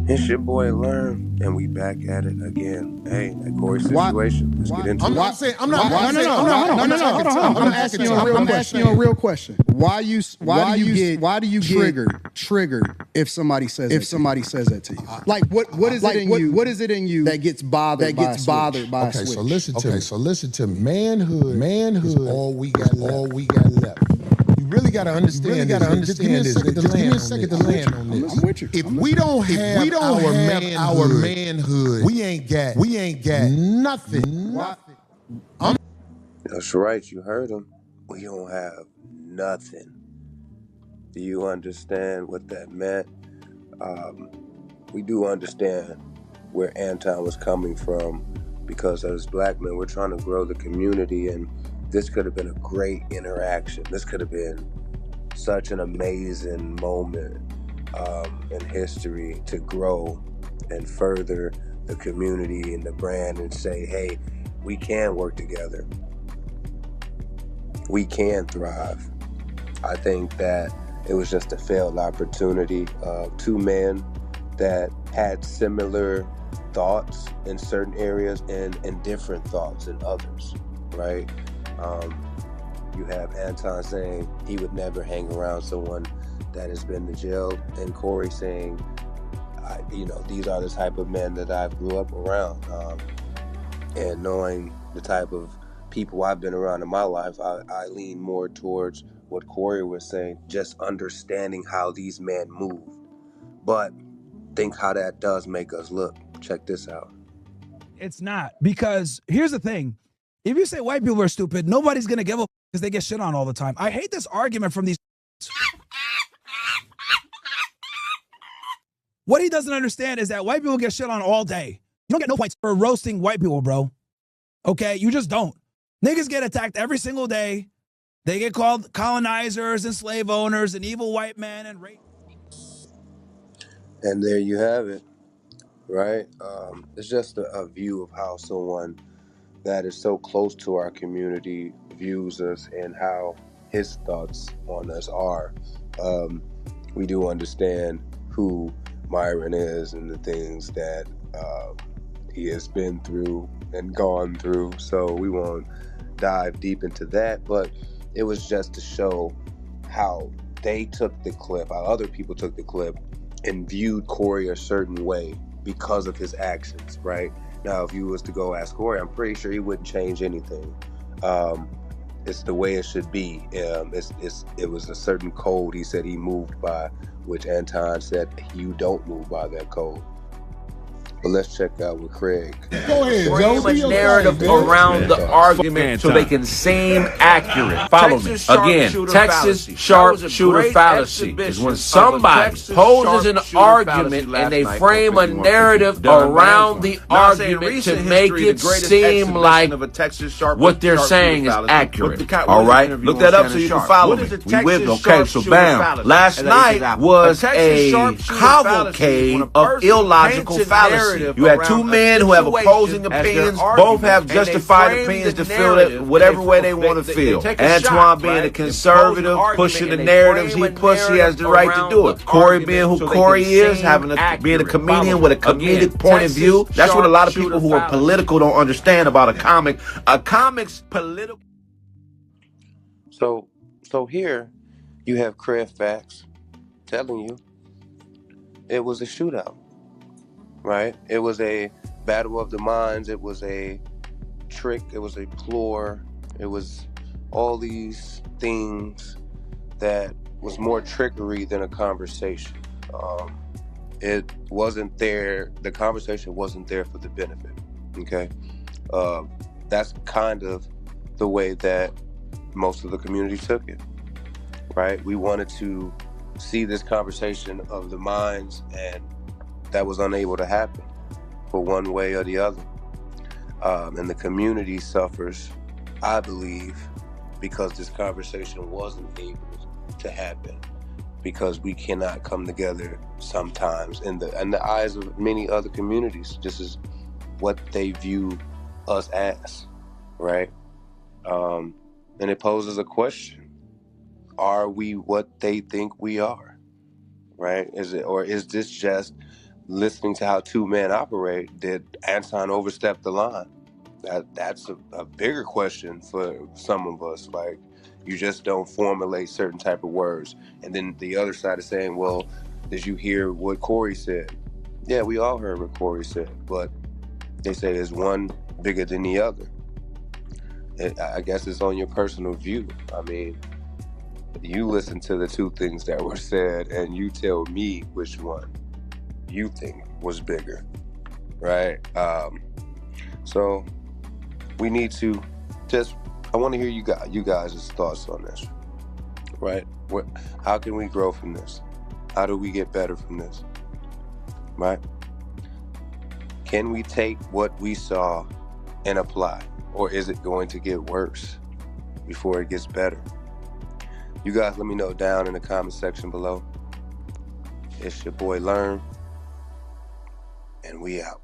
It's your boy Learn, and we back at it again. Hey, that Corey Why? situation. Let's get into I'm it. not saying. I'm not. Why? I'm No, saying. no, I'm no, not. hold on, no, no, hold on, hold on. I'm asking you a real question. asking you a real question. Why do you get triggered if somebody says that to you? Like what is it in you? What is it in you that gets bothered by a switch? So listen to me. Manhood is all we got left. You really got to understand this. Just give me a second to land on this. I'm with you. If we don't have our manhood, we ain't got nothing. That's right, you heard him. We don't have nothing. Do you understand what that meant? We do understand where Anton was coming from because as black men, we're trying to grow the community, and this could have been a great interaction. This could have been such an amazing moment in history to grow and further the community and the brand and say, hey, we can work together. We can thrive. I think that it was just a failed opportunity of two men that had similar thoughts in certain areas and different thoughts in others, right? You have Anton saying he would never hang around someone that has been to jail, and Corey saying, these are the type of men that I grew up around. And knowing the type of people I've been around in my life, I lean more towards what Corey was saying, just understanding how these men move. But think how that does make us look. Check this out. It's not, because here's the thing. If you say white people are stupid, nobody's going to give up because they get shit on all the time. I hate this argument from these. What he doesn't understand is that white people get shit on all day. You don't get no points for roasting white people, bro. Okay? You just don't. Niggas get attacked every single day. They get called colonizers and slave owners and evil white men and rape. And there you have it, right? It's just a view of how someone that is so close to our community views us and how his thoughts on us are. We do understand who Myron is and the things that he has been through and gone through, so we won't dive deep into that, but it was just to show how they took the clip, how other people took the clip and viewed Corey a certain way because of his actions, right? Now, if you was to go ask Corey, I'm pretty sure he wouldn't change anything. It's the way it should be. It was a certain code he said he moved by, which Anton said you don't move by that code. But let's check out with Craig. Go ahead, Frame a narrative around the argument so they can seem accurate. Follow me. Again, Texas sharpshooter fallacy is when somebody poses an argument and they frame a narrative around the argument to make it seem like what they're saying is accurate. All right? Look that up so you can follow me. We with okay, so bam. Last night was a cavalcade of illogical fallacy. You had two men who have opposing opinions, both have justified opinions to feel it whatever way they want to feel. Antoine being a conservative, pushing the narratives he pushed, he has the right to do it. Corey being who Corey is, being a comedian with a comedic point of view. That's what a lot of people who are political don't understand about a comic. A comic's political. So here you have Craig Facts telling you it was a shootout, right? It was a battle of the minds. It was a trick. It was a ploy. It was all these things that was more trickery than a conversation. It wasn't there. The conversation wasn't there for the benefit. Okay, that's kind of the way that most of the community took it. Right? We wanted to see this conversation of the minds, and that was unable to happen for one way or the other. And the community suffers, I believe, because this conversation wasn't able to happen, because we cannot come together sometimes in the eyes of many other communities. This is what they view us as, right? And it poses a question: are we what they think we are? Right? Is this just listening to how two men operate, did Anton overstep the line? That's a bigger question for some of us. Like, you just don't formulate certain type of words. And then the other side is saying, well, did you hear what Corey said? Yeah, we all heard what Corey said, but they say is one bigger than the other. I guess it's on your personal view. I mean, you listen to the two things that were said and you tell me which one you think was bigger, right? So we need to I want to hear you guys' thoughts on this, right? How can we grow from this? How do we get better from this, right? Can we take what we saw and apply, or is it going to get worse before it gets better? You guys let me know down in the comment section below. It's your boy Learn, and we out.